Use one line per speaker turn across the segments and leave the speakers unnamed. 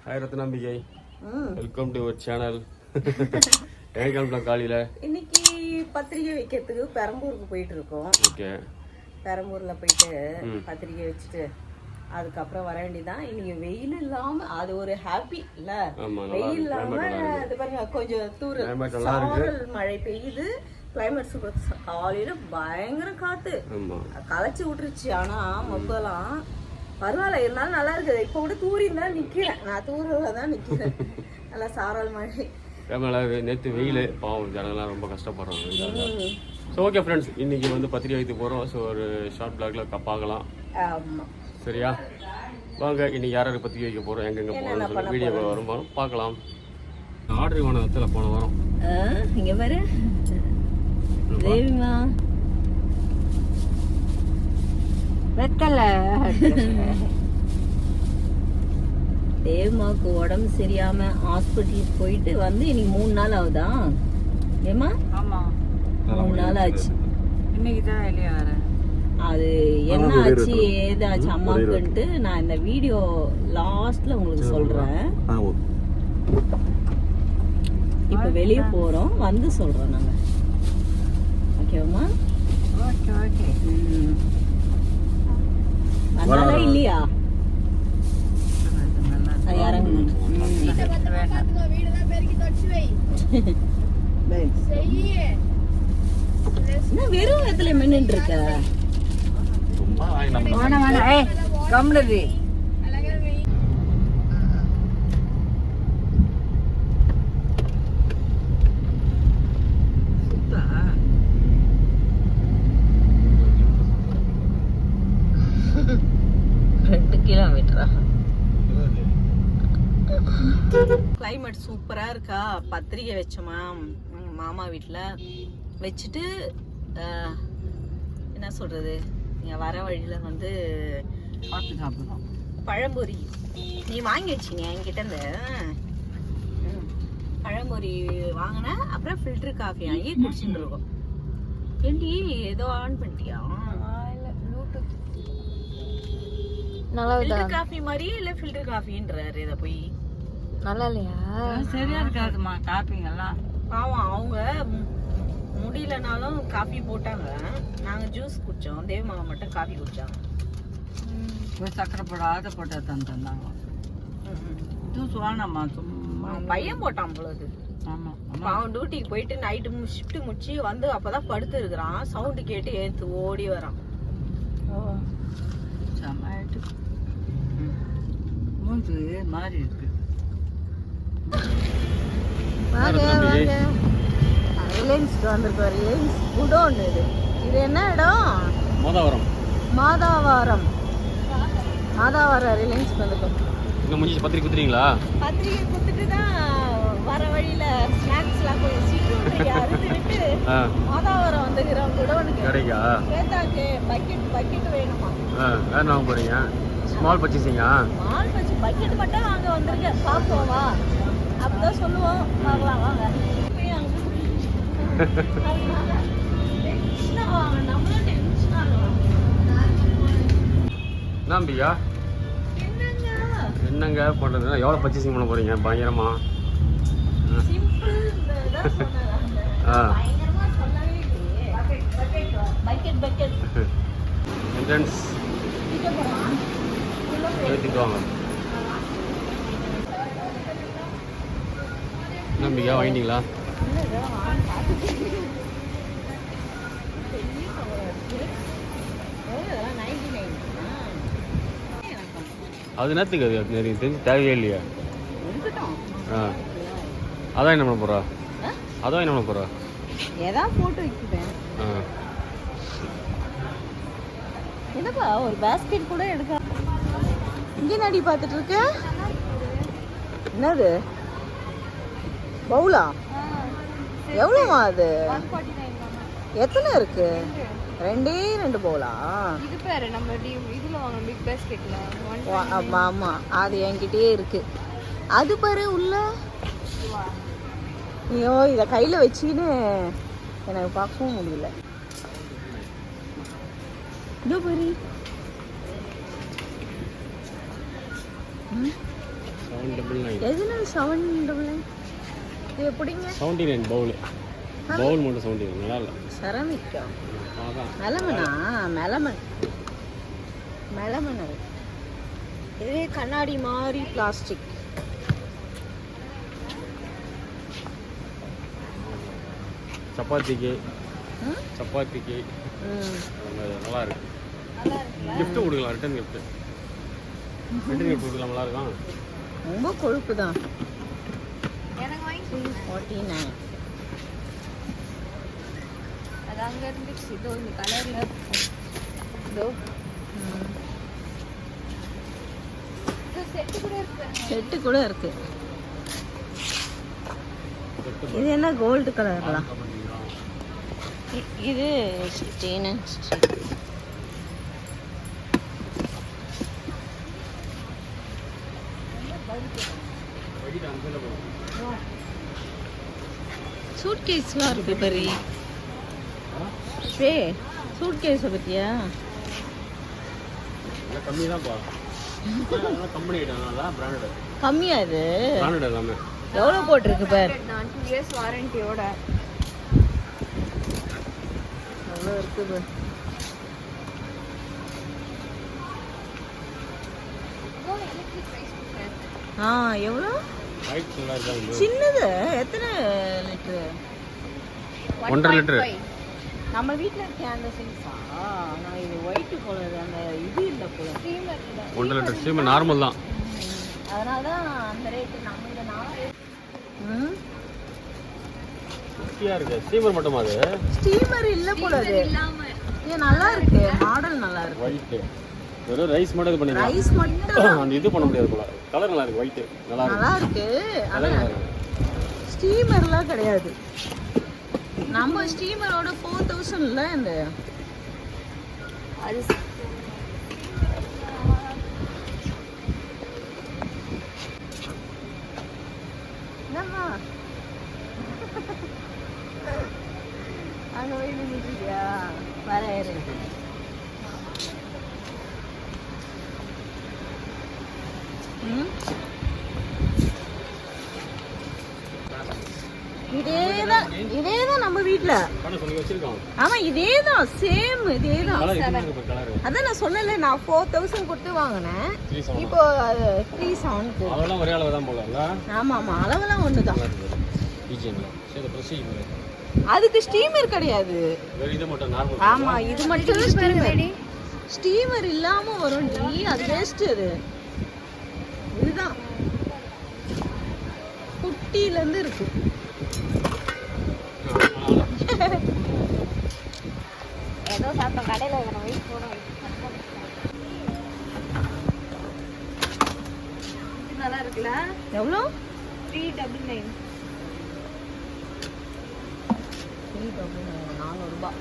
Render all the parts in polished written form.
Hi Ratnambigai, welcome to our channel. எங்க கிளம்பலாம் காலையில? இன்னைக்கு பத்திரிகை வைக்கிறதுக்கு பெரம்பூருக்கு போயிட்டு இருக்கோம். ஓகே, பெரம்பூர்ல போயிட்டு பத்திரிகை வச்சுட்டு அதுக்கப்புறம் வர வேண்டியதான். இன்னைக்கு வெயில் இல்லாம அது ஒரு ஹாப்பி இல்ல, வெயில் இல்லாம இது பாருங்க கொஞ்சம் தூரல் மழை பெய்யுது. Climate super. காலையில பயங்கர காத்து களைச்சி விட்டுருச்சு. ஆனா மொத்தம்லாம் பரவாயில்ல, இருந்தாலும் நல்லா இருக்குது. இப்போ கூட தூரி தான் நிக்கிறேன், நான் தூரில் தான் நிக்கிறேன். நல்லா சாரல் மழை நேற்று வெயில் பாவம் ஜனங்கள்லாம் ரொம்ப கஷ்டப்படுறாங்க. ஸோ ஓகே ஃப்ரெண்ட்ஸ், இன்னைக்கு வந்து பத்திரிகை வைத்து போகிறோம். ஸோ ஒரு ஷார்ட் பிளாக்ல பார்க்கலாம். ஆமாம், சரியா? வாங்க இன்னைக்கு யாராரு பத்திரிகை வைக்க போகிறோம், எங்கெங்கே போகிறோம் வீடியோ வரும்போது பார்க்கலாம். ஆர்டர் வேணும் இடத்துல போன வாரம்.
இங்கே பாரு தேவிமா வெத்தல. தேவமாவுக்கு உடம்பு சரியாம ஹாஸ்பிட்டலுக்கு போயிட்டு வந்து இன்னைக்கு 3 நாள் ஆகுதா? ஏமா? ஆமா, 3 நாள் ஆச்சு. இன்னைக்கு தான் வெளியே வரேன். அது என்ன ஆச்சு ஏதாச்சு அம்மாக்குன்ட்டு நான் இந்த வீடியோ லாஸ்ட்ல உங்களுக்கு சொல்றேன். இப்ப வெளியே போறோம், வந்து சொல்றோம் நாங்க. ஓகேவா? Okay okay. வந்தாலா இல்லையா? வெறும் இடத்துல மின்னுட்டு இருக்க. கம்னது கிளைமேட் சூப்பரா இருக்கா. பத்திரிகை வச்சோமா மாமா வீட்டுல வச்சுட்டு என்ன சொல்றது, நீங்க வர வழியில வந்து பழம்பொரி நீ வாங்கி வச்சீங்க என்கிட்ட இருந்து. பழம்பொரி வாங்கின அப்புறம் ஃபில்டர் காஃபி வாங்கி குடிச்சுட்டு இருக்கோம். ஏண்டி ஏதோ ஆன் பண்ணிட்டியா? ஃபில்டர் காஃபி மாதிரி இல்ல ஃபில்டர் காஃபின்றாரு. இத போய் நல்லா இல்லையா? சரியா இருக்காதுமா காஃபிங்கெல்லாம். ஆமா, அவங்க முடியலனாலும் காஃபி போட்டாங்க. நாங்க ஜூஸ் குடிச்சோம், தேவமாவை மட்டும் காஃபி குடிச்சாங்க. சக்கரை போடாத போட்டா தந்தாங்க. ஜூஸ் வேணாமா, பையன் போட்டான் பொழுது. ஆமா, அவன் டியூட்டிக்கு போயிட்டு நைட்டு ஷிஃப்ட் முடிச்சு வந்து அப்பதான் படுத்து இருக்கிறான். சவுண்டு கேட்டு ஏத்து ஓடி வரான். மூஞ்சு மாறி இருக்கு. ரிலையன்ஸ்க்கு வந்திருக்கோம். ரிலையன்ஸ் குடோன் இது. இது என்ன இடம்? மாதாவரம். மாதாவரம் ரிலையன்ஸ்க்கு வந்திருக்கோம்.
இன்னும் முடிஞ்சு பத்திரிக்கை குத்துறீங்களா? பத்திரிக்கை
குத்துட்டு தான் வர வழியில ஸ்நாக்ஸ்லாம் போய் சீக்கிரம் அறுத்துட்டு மாதாவரம் வந்துக்கிறோம். குடோனுக்கு
கிடைக்கா
கேட்டாக்கு பக்கெட் வேணுமா?
வேற வாங்க போறீங்க? ஸ்மால் பர்ச்சேசிங்கா?
ஸ்மால் பர்ச்சேஸ் பக்கெட் மட்டும் வாங்க வந்திருக்கேன். பாப்போம் வா, அப்பதான் சொல்லுவோம். பார்க்கலாம் வாங்க.
நம்பியா என்னங்க பண்றது? எவ்வளவு பர்ச்சேசிங் பண்ண போறீங்க? பயங்கரமா என்ட்ரன்ஸ் ஏற்றிக்குவாங்க. நம்பிக்கா வாங்கிட்டீங்களா? அது நேரத்துக்கு அது எனக்கு தெரிஞ்சு தேவையே இல்லையா? அதான் என்ன பண்ண போறா? அதான் என்ன பண்ண போறா?
ஏதாவது போட்டு வைக்கிறேன். என்னப்பா ஒரு பாஸ்கெட் கூட எடுக்க. இங்கே நடி பார்த்துட்டு இருக்க. என்னது பவுலா? எவ்வளோமா அது? எத்தனை இருக்கு? 2 பவுலா?
இது பேரு நம்ம இதுல வாங்க பிக் பாஸ்கெட்ல.
ஆமா ஆமா, அது என்கிட்டயே இருக்கு. அது பாரு உள்ள. ஐயோ, இத கையில வச்சுக்கின்னு எனக்கு பார்க்கவும் முடியல. இதோ பாரு.
799.
எதுனா 799? இது எப்படிங்க?
79 பவுல் மட்டும் 79 நல்லா இல்லை.
செராமிக்கா?
அதான்
மெலமனா? மெலமன் அது. இதுவே கண்ணாடி மாதிரி பிளாஸ்டிக்.
சப்பாத்திக்கு நல்லா இருக்கு. கிஃப்ட் கொடுக்கலாம், ரிட்டர்ன் கிஃப்ட் கொடுக்கலாம். நல்லா இருக்கும்.
ரொம்ப கொழுப்பு தான்.
எனக்கு வாங்கி
49.
அது அங்க இருந்துச்சு. இதோ இந்த கலர்ல இதோ
செட்டு கூட இருக்கு. இது என்ன கோல்டு கலர்லாம்? இது செயின். சூட் கேஸ்லாம் இருக்கு பெரி. ஸ்வே சூட் கேஸை பத்தியா?
கம்மி தான்ப்பா. கம்பெனி ஐட்டம்னால பிராண்டட்.
கம்மியா இது?
பிராண்டட் எல்லாமே.
எவ்வளவு போட்டிருக்கு பாரு.
2 இயர்ஸ் வாரண்டியோட.
எவ்வளவு இருக்கு பாரு. எவ்வளோ? சின்னது எத்தனை லிட்டரு?
1.5 லிட்டரு.
நம்ம வீட்டில் இருக்க அந்த சைஸா? நான் இது ஒயிட்டு போல அந்த இது இல்லை போல.
1.5 லிட்டர் ஸ்டீமர் நார்மல் தான்.
அதனால தான் அந்த ரேட்டு. நம்ம இதை
இருக்கு. ஸ்டீமர் மட்டுமா அது?
ஸ்டீமர் இல்லை போல அது. இது நல்லா இருக்கு, மாடல் நல்லா இருக்கு.
ஒயிட் வெறும் ரைஸ் மட்டும் இது பண்ணிடலாம்.
ரைஸ் மட்டும்
அந்த இது பண்ண முடியாது போல. கலர் நல்லா இருக்கு. ஒயிட் நல்லா
இருக்கு.
கலர் நல்லா இருக்கு.
ஸ்டீமர்லாம் கிடையாது. நம்ம ஸ்டீமரோட 4000 இல்ல இந்த அது. என்னம்மா அங்க போய் நின்றுட்டியா? வர இருக்கு. இதேதான் நம்ம வீட்ல. ஆமா இதேதான், சேம் இதேதான். அதான் நான் சொன்னல, நான் 4000 கொடுத்து வாங்கினேன். இப்போ 3,700.
அதெல்லாம் ஒரே அளவு தான் போல.
ஆமா ஆமா, அளவெல்லாம் ஒண்ணுதான். அதுக்கு ஸ்டீமர் கிடையாது. ஆமா இது மட்டும் ஸ்டீமர். ஸ்டீமர் இல்லாம வரும் டி. அது வேஸ்ட். அது இதுதான் குட்டில இருந்து இருக்கு. ஏதோ சாப்பிட்ட கடையில நம்ம வீட்டு போனோம். நல்லா இருக்குல்ல? எவ்வளோ? 399. 400 ரூபாய்.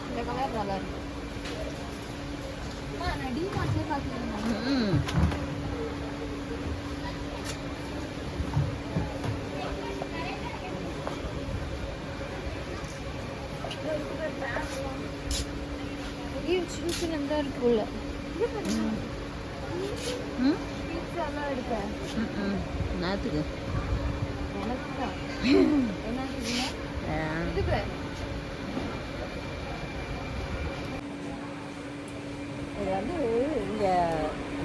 இந்த கலர் நல்லா இருக்கு. நான் டிமார்ட்ல பார்த்தேன். சின்னதாக இருக்குல்ல. பீட்சாலாம் எடுப்பேன். நேற்றுக்கு எனக்கு தான் இதுக்கு இது வந்து இங்கே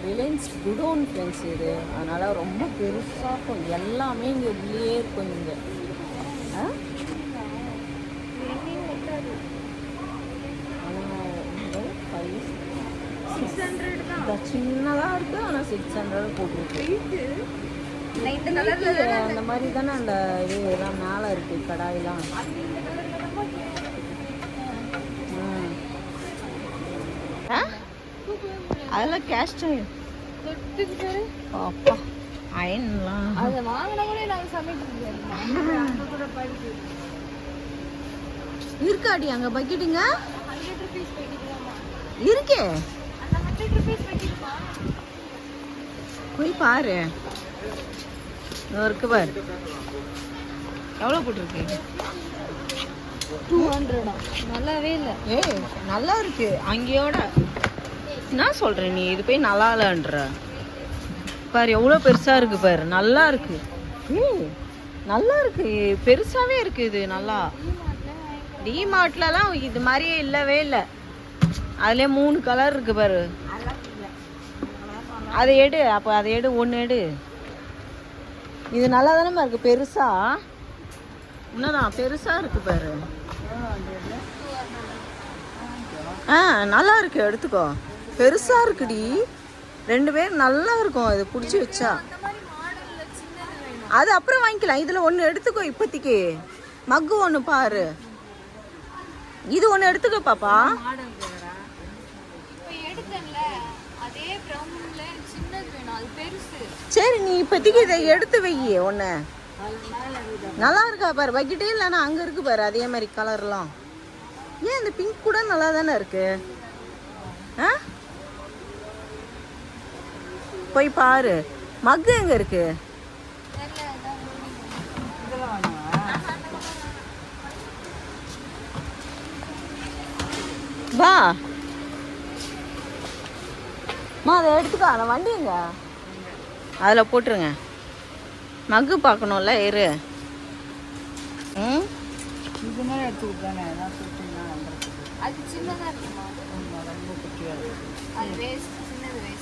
ரிலையன்ஸ் குடோன் ஃப்ரெண்ட்ஸ் இது. அதனால் ரொம்ப பெருசாக இருக்கும். எல்லாமே இங்கே உள்ளே இருக்கும். இங்கே சின்னதாக இருக்குது. ஆனால் 600 போட்டுருக்கு. அந்த மாதிரி தானே அந்த இது எல்லாம் மேலே இருக்குது. கடாயெல்லாம் அதெல்லாம் கேஸ்ட் அப்பா அயன்லாம் அதை வாங்கினா கூட நாங்கள் சமைக்க இருக்காடி அங்கே பக்கெட்டுங்க இருக்கே. போய் பாரு. இருக்கு பாரு. எவ்வளோ போட்டிருக்கு? 200. நல்லாவே இல்லை. நல்லா இருக்கு அங்கேயோட. என்ன சொல்ற நீ? இது போய் நல்லா இல்லைன்ற பாரு, எவ்வளோ பெருசா இருக்கு பாரு. நல்லா இருக்கு. நல்லா இருக்கு, பெருசாவே இருக்கு. இது நல்லா டிமார்ட்லலாம் இது மாதிரியே இல்லவே இல்லை. அதுலேயே 3 கலர் இருக்கு பாரு. அதை எடு, அப்போ அதை எடு, ஒன்று எடு. இது நல்லா தானே இருக்கு, பெருசா. உன்னதான் பெருசா இருக்கு பாரு. நல்லா இருக்கு, எடுத்துக்கோ. பெருசா இருக்குடி, 2 பேர் நல்லா இருக்கும். இது பிடிச்சி வச்சா அது அப்புறம் வாங்கிக்கலாம். இதில் ஒன்று எடுத்துக்கோ இப்போதைக்கு. மக்கு ஒன்று பாரு, இது ஒன்று எடுத்துக்கோ பாப்பா. சரி, நீ இப்போதைக்கு இதை எடுத்து வை. ஒன்று நல்லா இருக்கா பாரு, வைக்கிட்டே இல்லைன்னா அங்கே இருக்கு பாரு அதே மாதிரி கலர்லாம். ஏன் இந்த பிங்க் கூட நல்லா தானே இருக்கு. போய் பாரு, மக்கு எங்க இருக்கு? வா அதை எடுத்துக்கோ. அந்த வண்டி எங்க? அதில் போட்டுருங்க. மக்கு பார்க்கணும்ல, இரு. இது மாதிரி எடுத்துக்கிட்டானே, அது சின்னதாக இருக்குமா? ரொம்ப குட்டியாக அது வேஸ்ட், சின்னது வேஸ்ட்.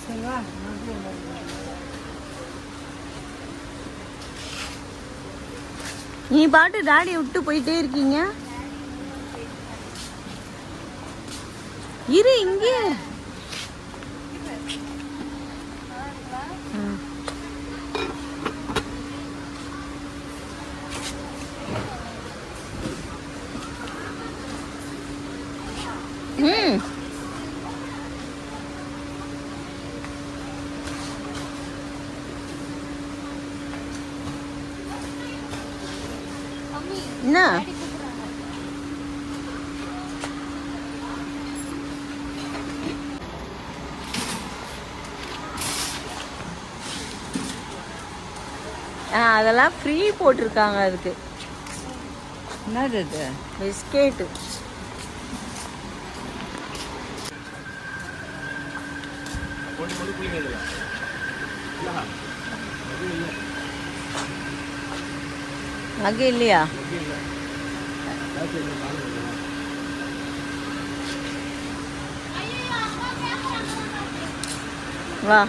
நீ பாட்டு டாடியை விட்டு போயிட்டே இருக்கீங்க. இரு இங்கே. என்ன அதெல்லாம் ஃப்ரீ போட்டிருக்காங்க. அதுக்கு என்னது? இது பிஸ்கெட்டு. அங்கே இல்லையா? வா.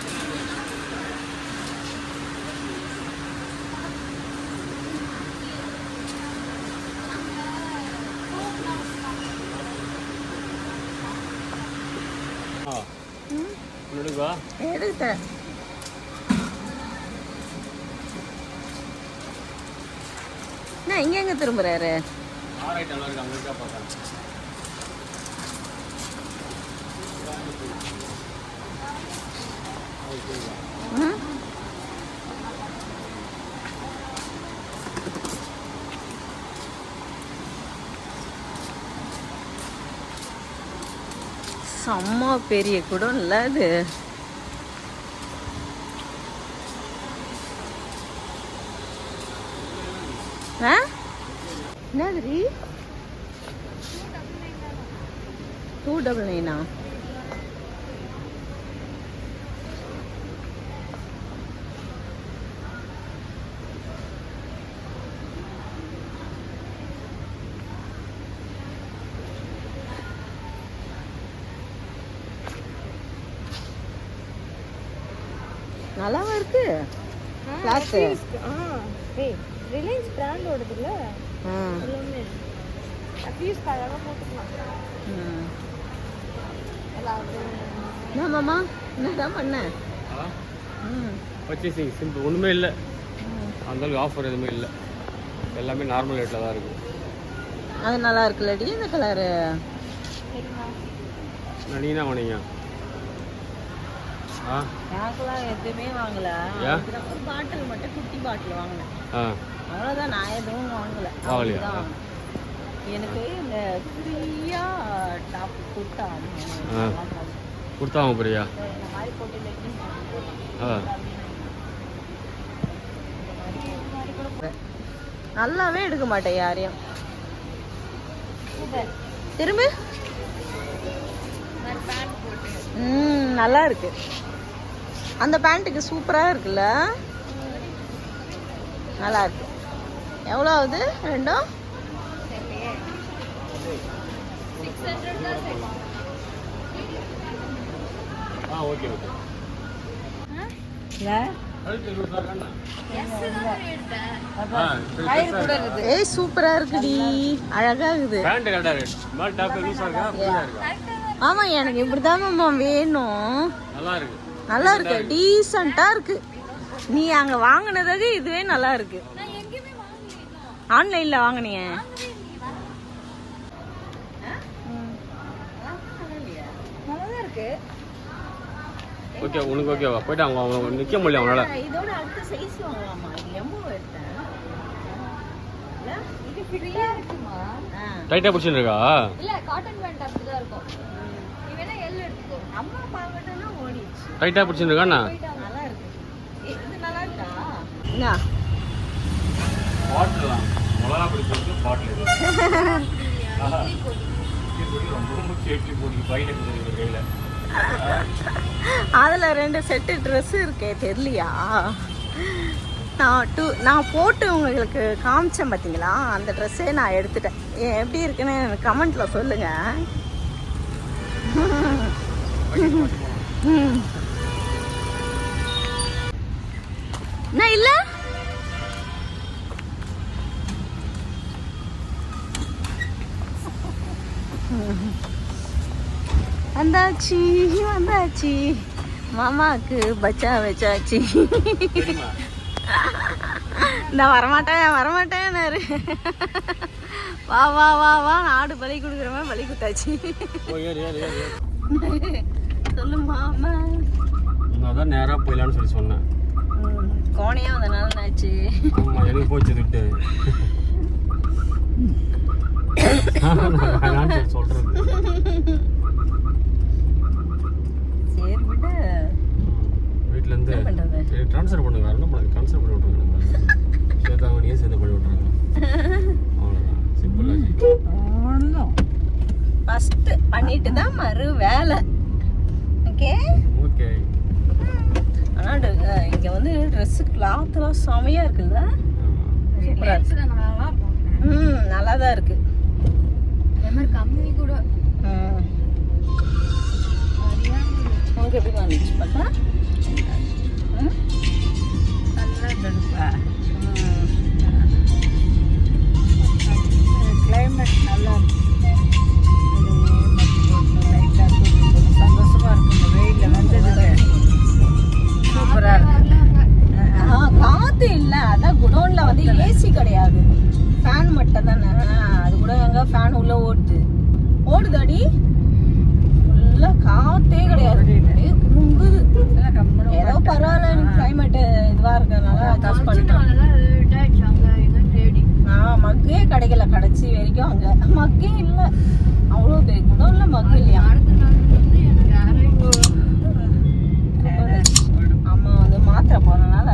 எடுத்தேன். என்ன இங்க எங்க திரும்புறாரு? செம்ம பெரிய குடம் இல்ல அது. என்னதுரி? 299. நல்லாவா இருக்கு? கிளாஸ் ரிலையன்ஸ் பிராண்டோடது இல்ல. எல்லாமே அட்லீஸ்ட் அழகா போட்டுக்கலாம். மாமா என்னதான் பண்ண?
பர்ச்சேசிங் சிம்பிள், ஒன்றுமே இல்லை. அந்தளவுக்கு ஆஃபர் எதுவுமே இல்லை, எல்லாமே நார்மல் ரேட்டில் தான் இருக்குது.
அது நல்லா இருக்குல்லடி இந்த கலரு.
நீ என்ன வாங்கினீங்க?
எனக்குலாம் எதுவுமே வாங்கல. பாட்டில் மட்டும் குட்டி பாட்டில் வாங்கினேன், அவ்வளோதான். நான் எதுவும் வாங்கல. எனக்கு இந்த ஃப்ரீயா டாப் கொடுத்தா
வாங்க போறியா?
இந்த மாதிரி போட்டு நல்லாவே எடுக்க மாட்டேன் யாரையும். திரும்ப நல்லா இருக்கு. அந்த பேண்ட்டுக்கு சூப்பராக இருக்குல்ல, நல்லா இருக்கு. எவ்வளோ ஆகுது ரெண்டும்?
600 தான் செட்.
Okay okay.
ஏய் சூப்பரா இருக்குடி, அழகா இருக்குது.
பேண்ட் கரெக்டா இருக்கு. மேல டாப் லூசா இருக்கா, ஃப்ரீயா இருக்கா?
ஆமா எனக்கு இப்படிதான் மாமா வேணும்.
நல்லா இருக்கு.
நல்லா இருக்கு, டீசெண்டா இருக்கு. நீ அங்க வாங்குனதுக்கு இதுவே நல்லா இருக்கு.
நான் எங்கேயுமே வாங்கல.
ஆன்லைன்ல வாங்குனியே?
நல்லா இருக்கு.
ஓகே உனக்கு ஓகேவா? போயிட்டு அவங்க நிக்க முடியல அவனால.
இதோட அடுத்த சைஸ் வாங்கலாமா? இது எம்மோ எடுத்தேன்.
இது ஃப்ரீயா இருக்குமா?
டைட்டா பிடிச்சிட்டு இருக்கா?
இல்ல காட்டன் பேண்ட் அப்படிதான் இருக்கும். நீ வேணா எல் எடுத்துக்கோ.
அம்மா பாக்கட்டனா ஓடிச்சு.
டைட்டா பிடிச்சிட்டு இருக்கானா?
நல்லா இருக்கு. இது நல்லா இருக்கா? என்ன?
பாட்டில் மொளகா பிடிச்சிருக்கு பாட்டில் இது. ரொம்ப முக்கிய இட்லி போடி பையில இருக்குது கையில.
அதுல 2 செட்டு ட்ரெஸ் இருக்கே, தெரியலையா? நான் போட்டு உங்களுக்கு காமிச்சேன் பார்த்தீங்களா, அந்த ட்ரெஸ்ஸே நான் எடுத்துட்டேன். எப்படி இருக்குன்னு கமெண்ட்ல சொல்லுங்க. நான் இல்லை வந்தாச்சு வந்தாச்சு, மாமாக்கு பச்சா வச்சாச்சு. நான் வரமாட்டேன். வா வா வா வா, நாடு பலி கொடுக்குற மாதிரி பலி குத்தாச்சு. சொல்லு மாமா.
அதான் நேரா போயிடலான்னு சொல்லி சொன்னேன்.
கோணையா வந்தனால என்னாச்சு?
ஆமா எனக்கு போச்சு திட்டு. சொல்றது
சரி விடு.
வீட்டுல இருந்து ட்ரான்ஸ்ஃபர் பண்ணுங்க. என்ன பண்ணுங்க, ட்ரான்ஸ்ஃபர் பண்ணி விட்டுருங்க. சேர்த்தாங்கனியே சேர்ந்து பண்ணி விட்டுருங்க. அவ்வளோதான், சிம்பிள் ஆச்சு.
ஃபர்ஸ்ட் பண்ணிட்டு தான் மறு வேலை. Okay
okay.
ஆனால் இங்கே வந்து ட்ரெஸ்ஸு கிளாத்லாம் செமையாக இருக்குல்ல, சூப்பராக இருக்கு. நல்லா தான் இருக்கு.
அதே மாதிரி கம்மி கூட
உனக்கு எப்படி வந்துச்சு பார்த்தா? கிளைமேட் நல்லா இருக்கு. சந்தோஷமா இருக்கு. இந்த வெயிலில் வந்ததுக்கு சூப்பரா இருக்கு. காத்து இல்லை, அதான் குடோன்ல வந்து ஏசி கிடையாது, ஃபேன் மட்டும் தானே. அது கூட எங்க ஃபேன் உள்ள ஓடுதாடி, ஃபுல்லா காத்தே கிடையாது. குங்குது. ஏதோ பரவாயில்ல, கிளைமேட் இதுவா இருக்கறனால அட்ஜஸ்ட் பண்ணிட்டோம். மக்கே கிடைக்கல கடைசி வரைக்கும். அங்க மக்கே இல்ல, அவ்வளோ பெரிய குடோன்ல மக்கு இல்லையா. அம்மா வந்து மாத்திரை போறதுனால